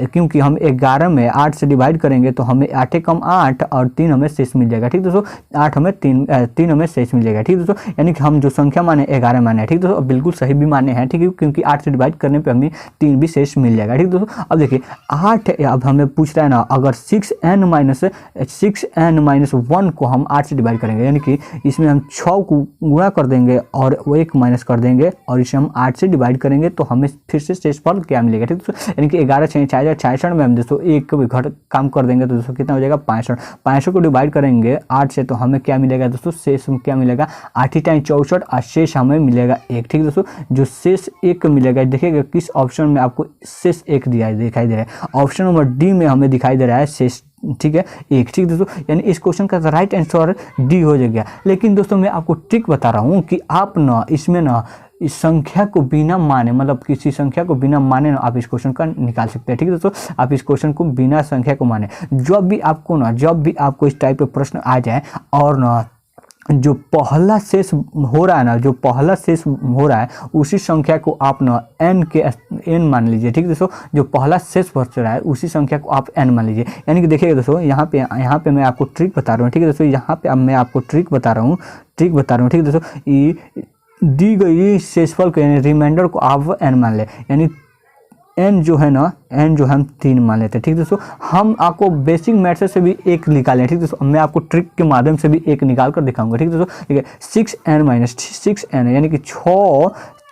क्योंकि हम 11 में 8 से डिवाइड करेंगे तो हमें 8 कम 8 और 3 हमें शेष मिल जाएगा। ठीक है दोस्तों, 8 हमें 3 हमें शेष मिल जाएगा। ठीक है दोस्तों, यानी कि हम जो संख्या माने 11 माने हैं। ठीक है दोस्तों, बिल्कुल सही भी माने हैं। ठीक है, क्योंकि 8 से डिवाइड करने पर हमें 3 भी शेष मिल जाएगा। ठीक है दोस्तों, अब देखिए 8, अब हमें पूछ रहा है ना, अगर 6n-1 को हम 8 से डिवाइड करेंगे, यानी कि इसमें हम 6 को गुणा कर देंगे और वो 1 माइनस कर देंगे और इसे हम 8 से डिवाइड करेंगे तो हमें फिर से शेषफल क्या मिलेगा। ठीक है दोस्तों, यानी कि 11 6 66 में हम दोस्तों एक भी घट काम कर देंगे तो दोस्तों कितना हो जाएगा 65 को डिवाइड करेंगे 8 से तो हमें क्या मिलेगा दोस्तों, शेष में क्या मिलेगा 8 × 64 और शेष हमें मिलेगा 1। ठीक है दोस्तों, जो शेष 1 मिलेगा, देखिएगा किस ऑप्शन में आपको शेष 1 दिखाई दे रहा है, ऑप्शन नंबर डी में हमें दिखाई दे रहा है शेष, ठीक है 1। ठीक दोस्तों, यानी इस क्वेश्चन का राइट आंसर डी हो जाएगा। लेकिन दोस्तों मैं आपको ट्रिक बता रहा हूँ कि आप ना इसमें ना इस संख्या को बिना माने, मतलब किसी संख्या को बिना माने ना आप इस क्वेश्चन का निकाल सकते हैं। ठीक है दोस्तों, आप इस क्वेश्चन को बिना संख्या को माने, जब भी आपको इस टाइप के प्रश्न आ जाए और ना जो पहला शेष हो रहा है उसी संख्या को आप ना n मान लीजिए। ठीक है दोस्तों, जो पहला शेष बच रहा है उसी संख्या को आप n मान लीजिए। यानी कि देखिएगा दोस्तों, यहाँ पे मैं आपको ट्रिक बता रहा हूँ। ठीक है दोस्तों, यहाँ पे अब मैं आपको ट्रिक बता रहा हूँ। ठीक है दोस्तों, ये दी गई शेषफल को यानी रिमाइंडर को आप n मान ले, यानी n जो है हम 3 मान लेते हैं। ठीक है दोस्तों, हम आपको बेसिक मैथ्स से भी 1 निकालें। ठीक है दोस्तों, मैं आपको ट्रिक के माध्यम से भी 1 निकाल कर दिखाऊंगा। ठीक है दोस्तों, ठीक है 6n यानी कि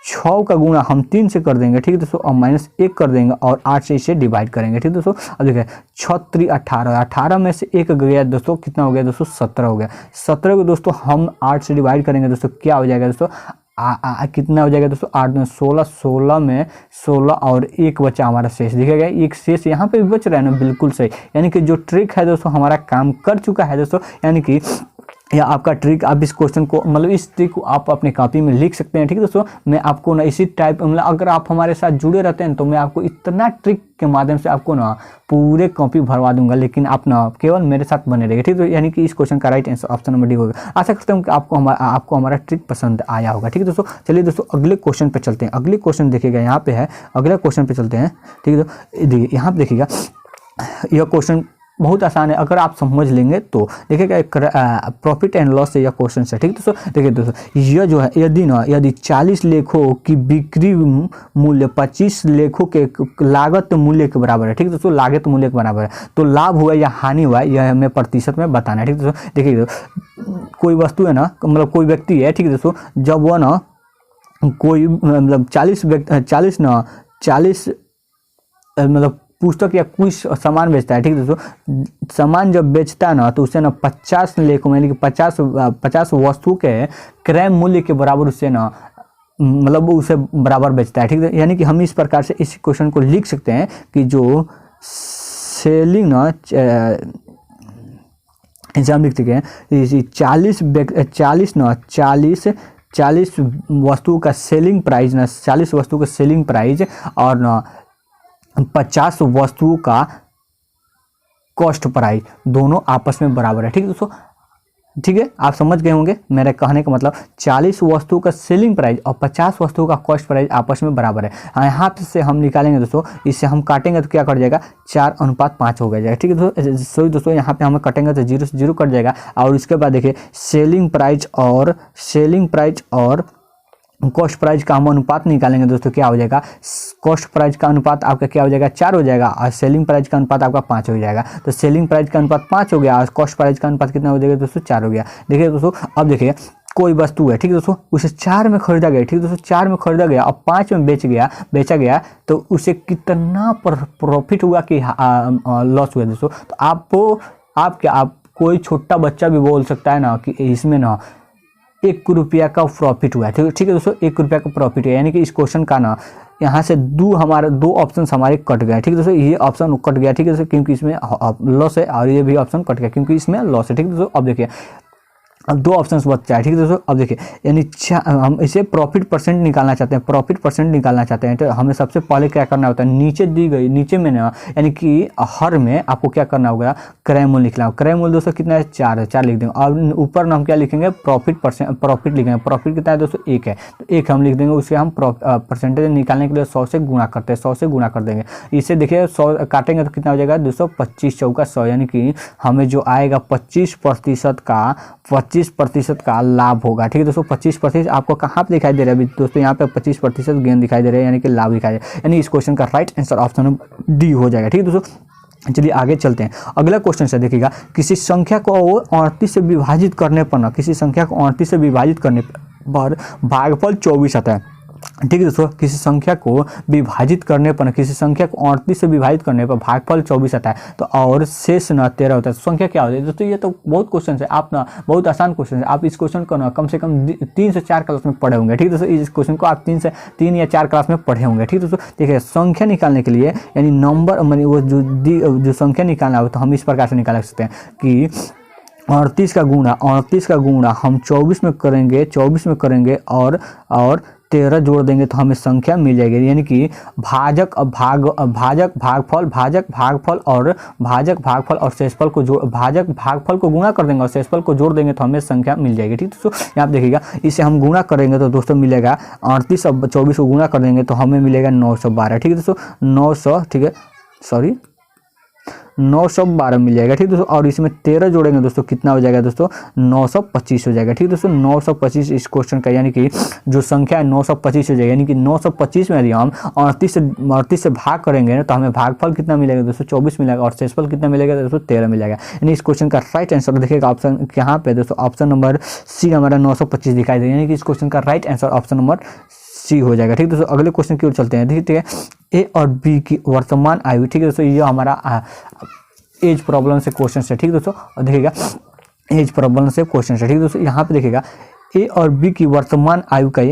6 का गुणा हम 3 से कर देंगे, ठीक है दोस्तों, और -1 कर देंगे और 8 से इसे डिवाइड करेंगे, ठीक है दोस्तों। अब देखिए 6 3 18, 18 में से 1 गया दोस्तों, कितना हो गया दोस्तों, 17 हो गया। 17 को दोस्तों हम 8 से डिवाइड करेंगे दोस्तों, क्या हो जाएगा दोस्तों, कितना हो जाएगा दोस्तों, 8 में 16, 16 में 16 और 1 बचा हमारा शेष, दिखेगा एक शेष यहाँ पे भी बच रहा है ना, बिल्कुल सही। यानी कि जो ट्रिक है दोस्तों हमारा काम कर चुका है दोस्तों, यानी कि या आपका ट्रिक, आप इस क्वेश्चन को मतलब इस ट्रिक को आप अपनी कॉपी में लिख सकते हैं, ठीक है दोस्तों। मैं आपको ना इसी टाइप मतलब अगर आप हमारे साथ जुड़े रहते हैं तो मैं आपको इतना ट्रिक के माध्यम से आपको ना पूरे कॉपी भरवा दूंगा, लेकिन आप ना केवल मेरे साथ बने रहिए, ठीक है। यानी कि इस क्वेश्चन का right answer option number D होगा। आशा करता हूँ कि आपको हमारा ट्रिक पसंद आया होगा, ठीक है दोस्तों। चलिए दोस्तों अगले क्वेश्चन पे चलते हैं। अगले क्वेश्चन देखिएगा यहाँ पे है, अगले क्वेश्चन पे चलते हैं, ठीक है। तो देखिए यहाँ पे देखिएगा, यह क्वेश्चन बहुत आसान है अगर आप समझ लेंगे तो। देखिएगा प्रॉफिट एंड लॉस से यह क्वेश्चन है, ठीक है दोस्तों। देखिए दोस्तों यह जो है, यदि 40 लेखों की बिक्री मूल्य 25 लेखों के लागत मूल्य के बराबर है, ठीक है दोस्तों, लागत मूल्य के बराबर है, तो लाभ हुआ या हानि हुआ यह हमें प्रतिशत में बताना है, ठीक है दोस्तों। देखिए कोई वस्तु है ना, मतलब कोई व्यक्ति है, ठीक है दोस्तों, जब वह ना कोई मतलब 40 मतलब पुस्तक या कुछ सामान बेचता है, ठीक है दोस्तों। सामान जब बेचता है ना तो उसे ना 50 लेखों यानी कि 50 वस्तु के क्रय मूल्य के बराबर उसे ना मतलब उसे बराबर बेचता है, ठीक है। यानी कि हम इस प्रकार से इस क्वेश्चन को लिख सकते हैं कि जो सेलिंग ना इसे हम लिख सकते हैं 40 वस्तु का सेलिंग प्राइस ना, 40 वस्तु का सेलिंग प्राइस और ना 50 वस्तुओं का कॉस्ट प्राइस दोनों आपस में बराबर है, ठीक है दोस्तों। ठीक है, आप समझ गए होंगे मेरे कहने का मतलब 40 वस्तुओं का सेलिंग प्राइस और 50 वस्तुओं का कॉस्ट प्राइस आपस में बराबर है। यहाँ से हम निकालेंगे दोस्तों, इससे हम काटेंगे तो क्या कट जाएगा, 4:5 हो जाएगा, ठीक है दोस्तों। सॉरी दोस्तों, यहाँ पे हम कटेंगे तो 0 से 0 कट जाएगा। और इसके बाद देखिए सेलिंग प्राइस और कॉस्ट प्राइस का हम अनुपात निकालेंगे दोस्तों, क्या हो जाएगा, कॉस्ट प्राइस का अनुपात आपका क्या हो जाएगा, 4 हो जाएगा और सेलिंग प्राइस का अनुपात आपका 5 हो जाएगा। तो सेलिंग प्राइस का अनुपात 5 हो गया और कॉस्ट प्राइस का अनुपात कितना हो जाएगा दोस्तों, 4 हो गया। देखिए दोस्तों, अब देखिए कोई वस्तु है, ठीक है दोस्तों, उसे 4 में खरीदा गया, ठीक है दोस्तों, 4 में खरीदा गया और 5 में बेचा गया तो उसे कितना प्रॉफिट हुआ कि लॉस हुआ दोस्तों। तो आप कोई छोटा बच्चा भी बोल सकता है ना कि इसमें ना 1 रुपया का प्रॉफिट हुआ है, ठीक है दोस्तों, 1 रुपया का प्रॉफिट है। यानी कि इस क्वेश्चन का ना यहाँ से दो ऑप्शन हमारे कट गए, ठीक है दोस्तों। ये ऑप्शन कट गया, ठीक है दोस्तों, क्योंकि इसमें लॉस है और ये भी ऑप्शन कट गया क्योंकि इसमें लॉस है, ठीक है दोस्तों। अब देखिए अब 2 ऑप्शंस बच जाए, ठीक है दोस्तों। अब देखिए यानी हम इसे प्रॉफिट परसेंट निकालना चाहते हैं, तो हमें सबसे पहले क्या करना होता है, नीचे में ना यानी कि हर में आपको क्या करना होगा, क्रय मूल्य लिखना होगा। क्रय मूल्य दोस्तों कितना है, 4 है, 4 लिख देंगे। और ऊपर ना हम क्या लिखेंगे, प्रॉफिट लिखेंगे। प्रॉफिट कितना है दोस्तों, 1 है, तो 1 हम लिख देंगे। उसे हम परसेंटेज निकालने के लिए 100 से गुणा करते हैं, 100 से गुणा कर देंगे। इसे देखिए 100 काटेंगे तो कितना हो जाएगा दोस्तों, 25 चौका 100, यानी कि हमें जो आएगा 25% का लाभ होगा, ठीक है दोस्तों। 25% आपको कहाँ पे दिखाई दे रहा है दोस्तों, यहाँ पे 25% गेन दिखाई दे रहा है, यानी कि लाभ दिखाई दे रहा है। यानी इस क्वेश्चन का राइट आंसर ऑप्शन डी हो जाएगा, ठीक है दोस्तों। चलिए आगे चलते हैं। अगला क्वेश्चन से देखिएगा, किसी संख्या को 38 से विभाजित करने पर भागफल 24 आता है, ठीक है दोस्तों। किसी संख्या को 38 से विभाजित करने पर भागफल 24 आता है, तो और शेष न 13 होता है। संख्या क्या होती है दोस्तों, ये तो बहुत क्वेश्चन है, आप ना बहुत आसान क्वेश्चन है। आप इस क्वेश्चन को ना कम से कम 3 से 4 क्लास में पढ़े होंगे, ठीक है दोस्तों। इस क्वेश्चन को आप 3 या 4 क्लास में पढ़े होंगे, ठीक है दोस्तों। देखिए संख्या निकालने के लिए यानी नंबर मानी वो जो संख्या निकालना हो तो हम इस प्रकार से निकाल सकते हैं कि 38 का गुणा हम 24 में करेंगे और 13 जोड़ देंगे तो हमें संख्या मिल जाएगी। यानी कि भाजक भागफल और शेषफल को भागफल को गुणा कर देंगे और शेषफल को जोड़ देंगे तो हमें संख्या मिल जाएगी, ठीक है दोस्तों। यहाँ देखिएगा, इसे हम गुणा करेंगे तो दोस्तों मिलेगा 38 और 24 को गुणा कर देंगे तो हमें मिलेगा 912, ठीक है दोस्तों। 912 मिल जाएगा, ठीक है दोस्तों। और इसमें 13 जोड़ेंगे दोस्तों, कितना हो जाएगा दोस्तों, 925 हो जाएगा, ठीक है दोस्तों। 925 इस क्वेश्चन का यानी कि जो संख्या है 925 हो जाएगा। यानी कि 925 में यदि हम 38 से भाग करेंगे ना तो हमें भागफल कितना मिलेगा दोस्तों, 24 मिलेगा और शेषफल कितना मिलेगा दोस्तों, 13 मिलेगा। यानी इस क्वेश्चन का राइट आंसर देखिएगा ऑप्शन यहाँ पे दोस्तों, ऑप्शन नंबर सी हमारा 925 दिखाई देगा। यानी कि इस क्वेश्चन का right answer option number C हो जाएगा। ठीक है दोस्तों, अगले क्वेश्चन की ओर चलते हैं। ठीक है, ए और बी की वर्तमान आयु। ठीक है दोस्तों, ये हमारा एज प्रॉब्लम से क्वेश्चन है। ठीक है दोस्तों, और देखिएगा एज प्रॉब्लम से क्वेश्चन है। ठीक है दोस्तों, यहाँ पे देखिएगा ए और बी की वर्तमान आयु का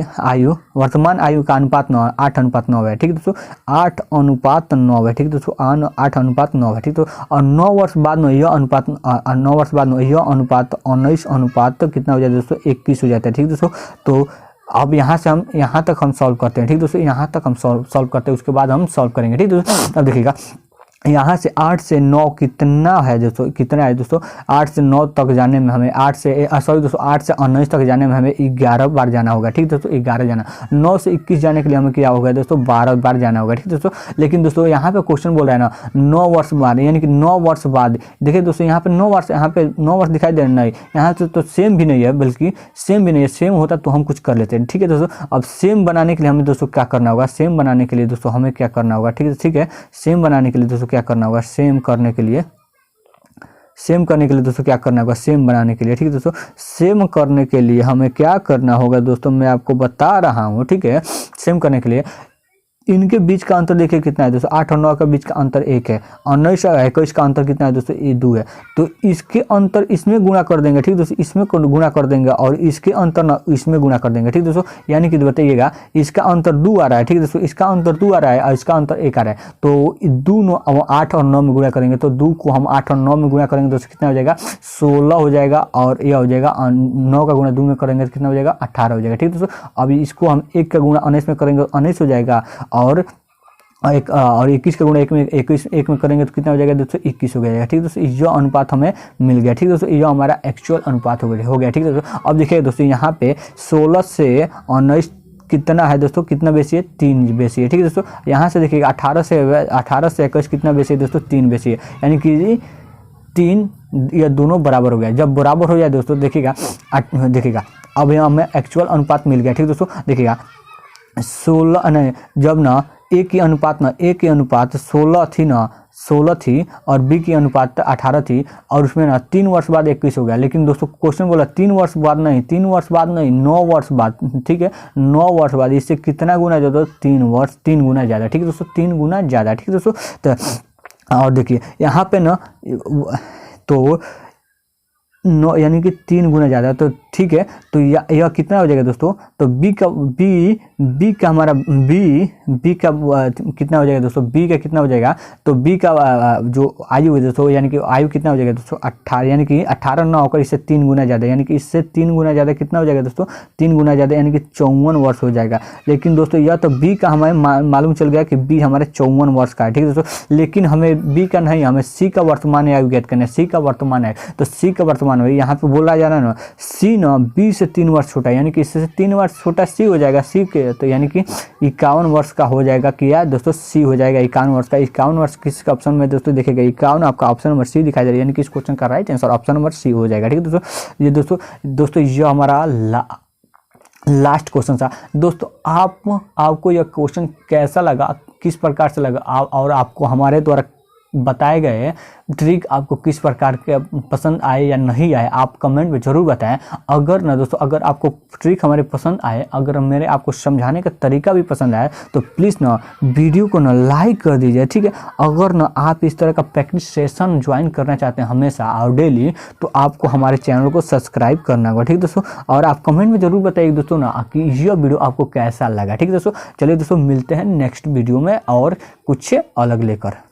वर्तमान आयु का अनुपात 8:9 है। ठीक है दोस्तों, 8:9 है। ठीक है दोस्तों, 8:9 है। ठीक है, तो और 9 वर्ष बाद में यह अनुपात 9 वर्ष बाद में यह अनुपात 19 अनुपात कितना हो जाता है दोस्तों, 21 हो जाता है। ठीक है दोस्तों, तो अब यहाँ से हम यहाँ तक हम सॉल्व करते हैं। ठीक है दोस्तों, यहाँ तक हम सॉल्व करते हैं, उसके बाद हम सॉल्व करेंगे। ठीक है दोस्तों, अब देखिएगा यहाँ से 8 से 9 कितना है दोस्तों, कितना है दोस्तों, 8 से 9 तक जाने में हमें 8 से 19 तक जाने में हमें 11 बार जाना होगा। ठीक है दोस्तों, 11 जाना। 9 से 21 जाने के लिए हमें क्या होगा दोस्तों, 12 बार जाना होगा। ठीक है दोस्तों, लेकिन दोस्तों यहाँ पे क्वेश्चन बोल रहा है ना 9 वर्ष बाद, यानी कि 9 वर्ष बाद। देखिए दोस्तों, यहाँ पे 9 वर्ष, यहाँ पे 9 वर्ष दिखाई दे रहा नहीं, यहाँ से तो सेम भी नहीं है, बल्कि सेम भी नहीं है। सेम होता तो हम कुछ कर लेते हैं। ठीक है दोस्तों, अब सेम बनाने के लिए हमें दोस्तों क्या करना होगा, सेम बनाने के लिए दोस्तों हमें क्या करना होगा। ठीक है, सेम बनाने के लिए दोस्तों क्या करना होगा, सेम करने के लिए दोस्तों क्या करना होगा, सेम बनाने के लिए। ठीक है दोस्तों, सेम करने के लिए हमें क्या करना होगा दोस्तों, मैं आपको बता रहा हूँ। ठीक है, सेम करने के लिए इनके बीच का अंतर देखिए कितना है दोस्तों, 8 और 9 के बीच का अंतर 1 है। 19 और 21 का अंतर कितना है दोस्तों, ये 2 है। तो इसके अंतर इसमें गुणा कर देंगे। ठीक दोस्तों, इसमें गुणा कर देंगे और इसके अंतर ना इसमें गुणा कर देंगे। ठीक दोस्तों, यानी कि बताइएगा इसका अंतर 2 आ रहा है। ठीक है दोस्तों, इसका अंतर 2 आ रहा है और इसका अंतर 1 आ रहा है। तो 2 8 और 9 में गुणा करेंगे, तो 2 को हम 8 और 9 में गुणा करेंगे दोस्तों कितना हो जाएगा, 16 हो जाएगा। और यह हो जाएगा 9 का गुणा 2 में करेंगे तो कितना हो जाएगा, 18 हो जाएगा। ठीक दोस्तों, अभी इसको हम 1 का गुणा 19 में करेंगे, 19 हो जाएगा। और 21 का गुणा 1 में करेंगे तो कितना हो जाएगा दोस्तों, 21 हो जाएगा। ठीक है दोस्तों, ये अनुपात हमें मिल गया। ठीक है दोस्तों, ये हमारा एक्चुअल अनुपात हो गया। ठीक है दोस्तों, अब देखिए दोस्तों यहाँ पे 16 से 19 कितना है दोस्तों, कितना बेसी है, 3 बेसी है। ठीक है दोस्तों, यहाँ से देखिएगा 18 से 21 कितना बेसी है दोस्तों, 3 बेसी है। यानी कि 3 ये दोनों बराबर हो गया। जब बराबर हो जाए दोस्तों देखिएगा अब यहाँ हमें एक्चुअल अनुपात मिल गया। ठीक है दोस्तों, देखिएगा 16 नहीं, जब ना ए की अनुपात 16 थी और बी की अनुपात 18 थी, और उसमें ना 3 वर्ष बाद 21 हो गया। लेकिन दोस्तों क्वेश्चन बोला 3 वर्ष बाद नहीं, 9 वर्ष बाद। ठीक है, 9 वर्ष बाद, इससे कितना गुना ज़्यादा, 3 गुना ज़्यादा। ठीक है दोस्तों, 3 गुना ज़्यादा। ठीक है दोस्तों, तो और देखिए यहाँ पे ना तो 9 यानी कि 3 गुना ज़्यादा। तो ठीक है, तो यह कितना हो जाएगा दोस्तों, तो बी का हमारा बी का कितना हो जाएगा दोस्तों, बी का कितना हो जाएगा, तो बी का जो आयु है दोस्तों, यानी कि आयु कितना हो जाएगा दोस्तों, 18, यानी कि 18 ना होकर इससे 3 गुना ज़्यादा, यानी कि इससे 3 गुना ज़्यादा कितना हो जाएगा दोस्तों, 3 गुना ज़्यादा, यानी कि 54 वर्ष हो जाएगा। लेकिन दोस्तों यह तो बी का हमें मालूम चल गया कि बी हमारे 54 वर्ष का है। ठीक है दोस्तों, लेकिन हमें बी का नहीं, हमें सी का वर्तमान आयु ज्ञात करना है। सी का वर्तमान है, तो सी का वर्तमान है, यहाँ पे बोला जा रहा है ना, सी ना बी से 3 वर्ष छोटा, यानी कि इससे 3 वर्ष छोटा सी हो जाएगा। सी के तो यानी कि 51 वर्ष का हो जाएगा। क्या दोस्तों, सी हो जाएगा 51 वर्ष का। 51 वर्ष किस ऑप्शन में दोस्तों दिखेगा, 51 आपका ऑप्शन नंबर सी दिखाई दे रहा है, यानी कि इस क्वेश्चन का right answer option number C हो जाएगा। ठीक है दोस्तों, ये दोस्तों ये हमारा लास्ट क्वेश्चन था दोस्तों। आपको यह क्वेश्चन कैसा लगा, किस प्रकार से लगा, और आपको हमारे द्वारा बताए गए ट्रिक आपको किस प्रकार के पसंद आए या नहीं आए, आप कमेंट में ज़रूर बताएं। अगर ना दोस्तों, अगर आपको ट्रिक हमारे पसंद आए, अगर मेरे आपको समझाने का तरीका भी पसंद आए, तो प्लीज़ ना वीडियो को ना लाइक कर दीजिए। ठीक है, अगर ना आप इस तरह का प्रैक्टिस सेशन ज्वाइन करना चाहते हैं हमेशा और डेली, तो आपको हमारे चैनल को सब्सक्राइब करना होगा। ठीक है दोस्तों, और आप कमेंट में ज़रूर बताइए दोस्तों ना कि यह वीडियो आपको कैसा लगा। ठीक है दोस्तों, चलिए दोस्तों मिलते हैं नेक्स्ट वीडियो में और कुछ अलग लेकर।